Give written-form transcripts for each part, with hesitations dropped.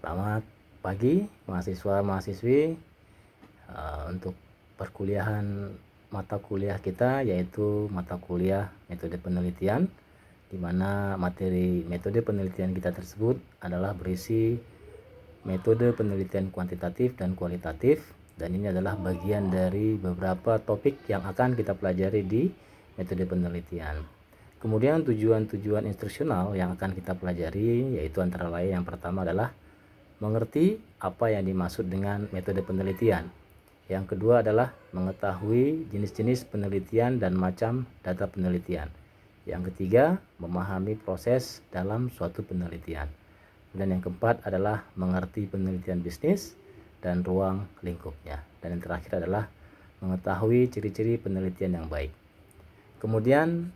Selamat pagi mahasiswa-mahasiswi. Untuk perkuliahan mata kuliah kita yaitu mata kuliah metode penelitian, di mana materi metode penelitian kita tersebut adalah berisi metode penelitian kuantitatif dan kualitatif, dan ini adalah bagian dari beberapa topik yang akan kita pelajari di metode penelitian. Kemudian tujuan-tujuan instruksional yang akan kita pelajari yaitu antara lain yang pertama adalah mengerti apa yang dimaksud dengan metode penelitian. Yang kedua adalah mengetahui jenis-jenis penelitian dan macam data penelitian. Yang ketiga, memahami proses dalam suatu penelitian. Dan yang keempat adalah mengerti penelitian bisnis dan ruang lingkupnya. Dan yang terakhir adalah mengetahui ciri-ciri penelitian yang baik. Kemudian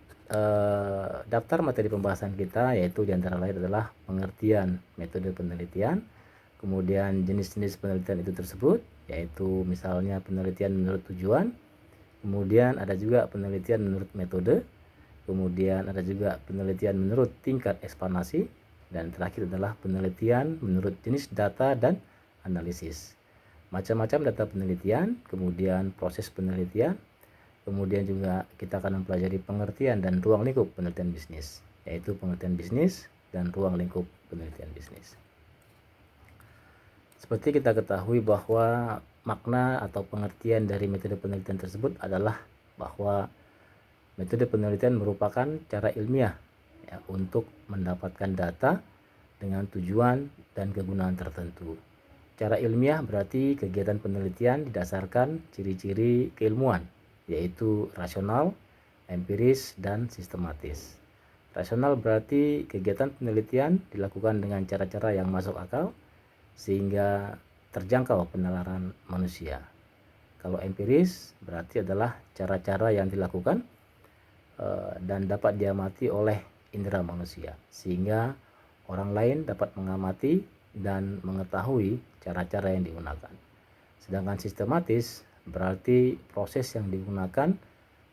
daftar materi pembahasan kita yaitu diantara lain adalah pengertian metode penelitian, kemudian jenis-jenis penelitian itu tersebut, yaitu misalnya penelitian menurut tujuan, kemudian ada juga penelitian menurut metode, kemudian ada juga penelitian menurut tingkat ekspansi, dan terakhir adalah penelitian menurut jenis data dan analisis. Macam-macam data penelitian, kemudian proses penelitian, kemudian juga kita akan mempelajari pengertian dan ruang lingkup penelitian bisnis, yaitu pengertian bisnis dan ruang lingkup penelitian bisnis. Seperti kita ketahui bahwa makna atau pengertian dari metode penelitian tersebut adalah bahwa metode penelitian merupakan cara ilmiah ya, untuk mendapatkan data dengan tujuan dan kegunaan tertentu. Cara ilmiah berarti kegiatan penelitian didasarkan ciri-ciri keilmuan, yaitu rasional, empiris, dan sistematis. Rasional berarti kegiatan penelitian dilakukan dengan cara-cara yang masuk akal, sehingga terjangkau penalaran manusia. Kalau empiris berarti adalah cara-cara yang dilakukan dan dapat diamati oleh indera manusia, sehingga orang lain dapat mengamati dan mengetahui cara-cara yang digunakan. Sedangkan sistematis berarti proses yang digunakan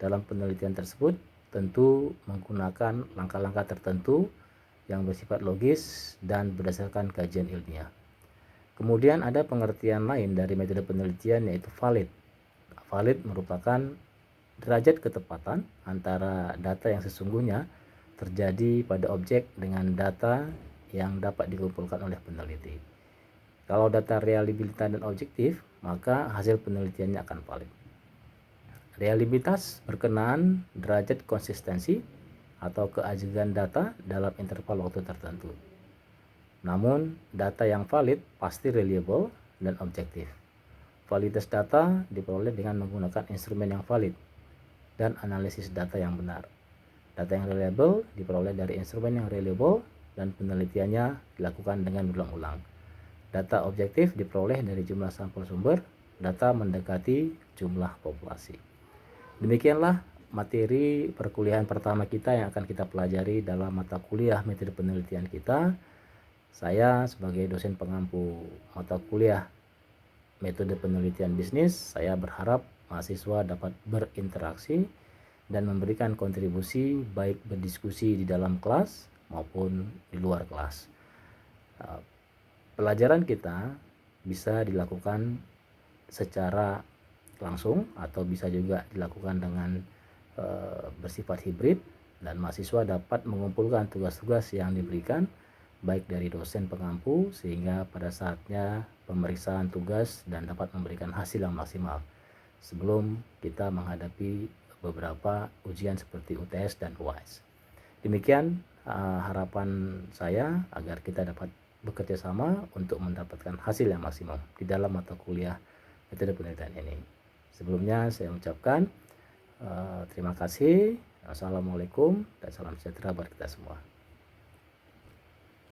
dalam penelitian tersebut tentu menggunakan langkah-langkah tertentu yang bersifat logis dan berdasarkan kajian ilmiah. Kemudian ada pengertian lain dari metode penelitian yaitu valid. Valid merupakan derajat ketepatan antara data yang sesungguhnya terjadi pada objek dengan data yang dapat dikumpulkan oleh peneliti. Kalau data reliabilitas dan objektif, maka hasil penelitiannya akan valid. Reliabilitas berkenaan derajat konsistensi atau keajian data dalam interval waktu tertentu. Namun, data yang valid pasti reliable dan objektif. Validitas data diperoleh dengan menggunakan instrumen yang valid dan analisis data yang benar. Data yang reliable diperoleh dari instrumen yang reliable dan penelitiannya dilakukan dengan berulang-ulang. Data objektif diperoleh dari jumlah sampel sumber, data mendekati jumlah populasi. Demikianlah materi perkuliahan pertama kita yang akan kita pelajari dalam mata kuliah metode penelitian kita. Saya sebagai dosen pengampu mata kuliah metode penelitian bisnis, saya berharap mahasiswa dapat berinteraksi dan memberikan kontribusi baik berdiskusi di dalam kelas maupun di luar kelas. Pelajaran kita bisa dilakukan secara langsung atau bisa juga dilakukan dengan bersifat hibrid, dan mahasiswa dapat mengumpulkan tugas-tugas yang diberikan baik dari dosen pengampu sehingga pada saatnya pemeriksaan tugas dan dapat memberikan hasil yang maksimal sebelum kita menghadapi beberapa ujian seperti UTS dan UAS. Demikian harapan saya agar kita dapat bekerja sama untuk mendapatkan hasil yang maksimal di dalam mata kuliah metode penelitian ini. Sebelumnya saya ucapkan terima kasih. Assalamualaikum dan salam sejahtera buat kita semua.